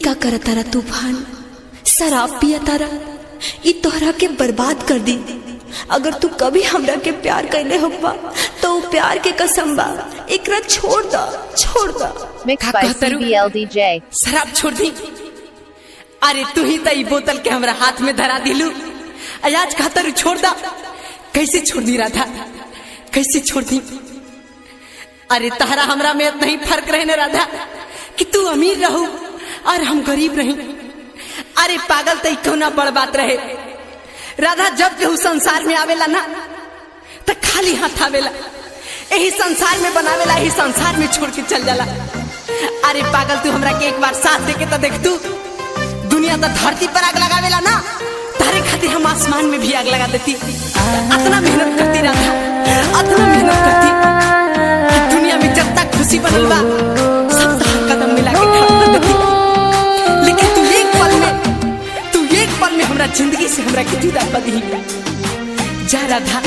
का कर तारा तूफान, शराब पिया तारा, ई तोहरा के बर्बाद कर दी। अगर तू कभी हमरा के प्यार कैले होगा तो प्यार के कसम बा, एकरा छोड़ दा, छोड़ दा। Mixed by CBLDJ। शराब छोड़ दी? अरे तू ही तो बोतल के हमरा हाथ में धरा दिलू, आज कहतर छोड़ दा। कैसे छोड़ दी राधा, कैसे छोड़ दी? अरे तहरा हमरा में इतना ही फर्क रहने राधा कि तू अमीर रहू और हम गरीब रही। अरे पागल तई क्यों ना बड़ बात रहे राधा, जब केहू संसार में आवेला ना तो खाली हाथ आवेला, यही संसार में बनावेला, यही संसार में छोड़ के चल जाला। अरे पागल तू हमरा के एक बार साथ दे के तो देख, तू दुनिया तो धरती पर आग लगावेला ना, तारे खातिर हम आसमान में भी आग लगा देती। इतना मेहनत करती राधा, इतना मेहनत करती कि दुनिया में जब तक खुशी बनल बा सब तक कदम मिला के खड़ा कर देती। लेकिन तू एक पल में हमरा जिंदगी से हमरा के जुदा कर दी। जा राधा,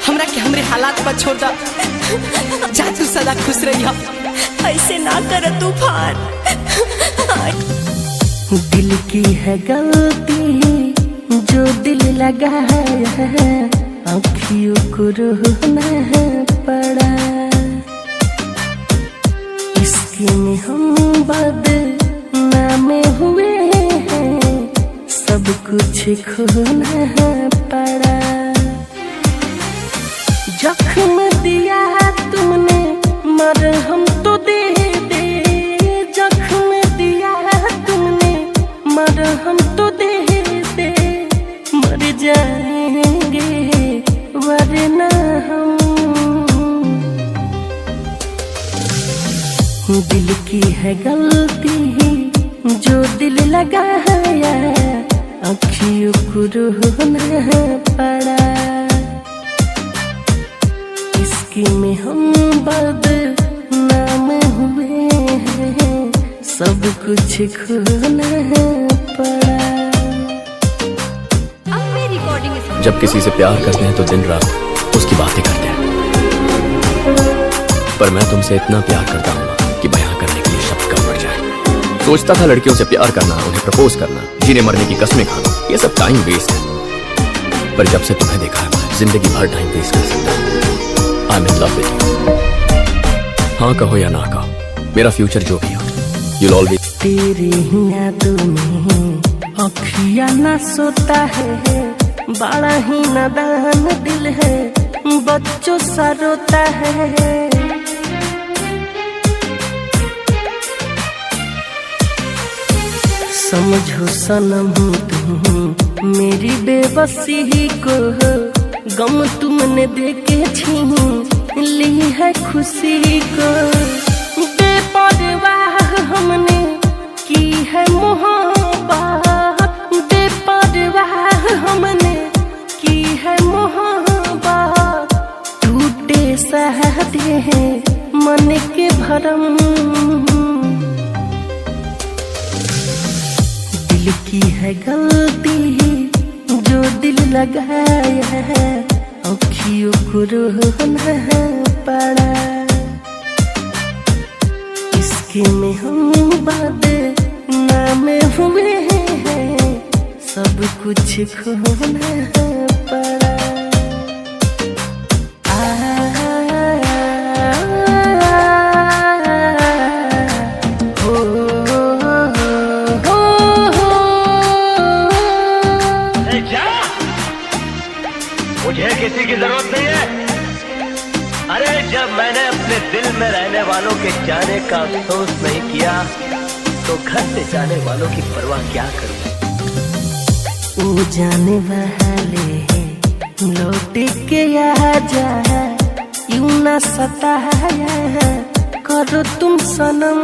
हमरा के हमरे हालात पर छोड़ दा, जा तू सदा खुश रही। ऐसे ना कर तूफान। दिल की है गलती जो दिल लगाया है, आँखियों को रोना पड़ा। इसके में हम बदनाम हुए हैं, सब कुछ खोना पड़ा। जख्म दिया तुमने मरहम तो दे दे, जख्म दिया तुमने मरहम तो दे दे। मर जाएंगे वरना हम, दिल की है गलती जो दिल लगाया, आँखियों को रोना पड़ा। इसके में हम बदनाम हुए हैं, सब कुछ खोना पड़ा। जब किसी से प्यार करते हैं तो दिन रात उसकी बातें करते हैं, पर मैं तुमसे इतना प्यार करता हूँ कि बयां करने के लिए शब्द कम पड़ जाए। सोचता था लड़कियों से प्यार करना, उन्हें प्रपोज करना, जीने मरने की कस्में खाना, ये सब टाइम वेस्ट है। पर जब से तुम्हें देखा है मैं जिंदगी भर टाइम वेस्ट कर सकता हूँ। आई एम इन लव विद यू। हाँ कहो या ना कहो, मेरा फ्यूचर जो भी हो, you'll always। तेरी यादों में अखियाँ ना सोता है, बड़ा ही नादान दिल है, बच्चों सा रोता है। समझो सनम तुम मेरी बेबसी को, गम तुमने देके छीन ली है खुशी को। बेपरवाह हमने की है मोहब्बत, बेपरवाह हमने की है मोहब्बत। टूटे सहते हैं मन के भरम, दिल की है गलती जो दिल लगाया है, आँखियों को रोना पड़ा। इसके में हम बदनाम हुए हैं, सब कुछ खोना पड़ा। मुझे किसी की जरूरत नहीं है। अरे जब मैंने अपने दिल में रहने वालों के जाने का अफसोस नहीं किया तो घर से जाने वालों की परवाह क्या करूं। वो जाने वाले लौट के आ जा, यूं ना सताया करो तुम सनम।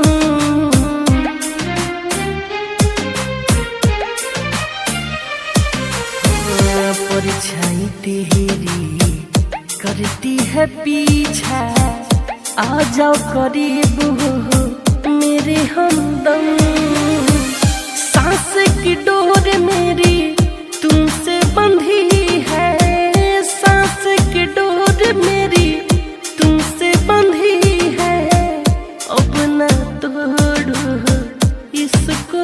परछाई तेरी करती है पीछा, आ जाओ करीब मेरे हमदम। सांस की डोर मेरी तुमसे बंधी है, सांस की डोर मेरी तुमसे बंधी है। अब ना तोड़ो इसको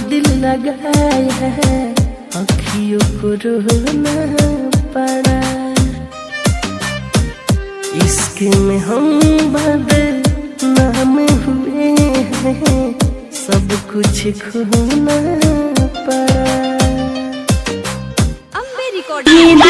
दिल लगाया है, अखियों को रोना पड़ा। इश्क में हम बदनाम हुए हैं, सब कुछ खोना पड़ा। अम्बे रिकॉर्डिंग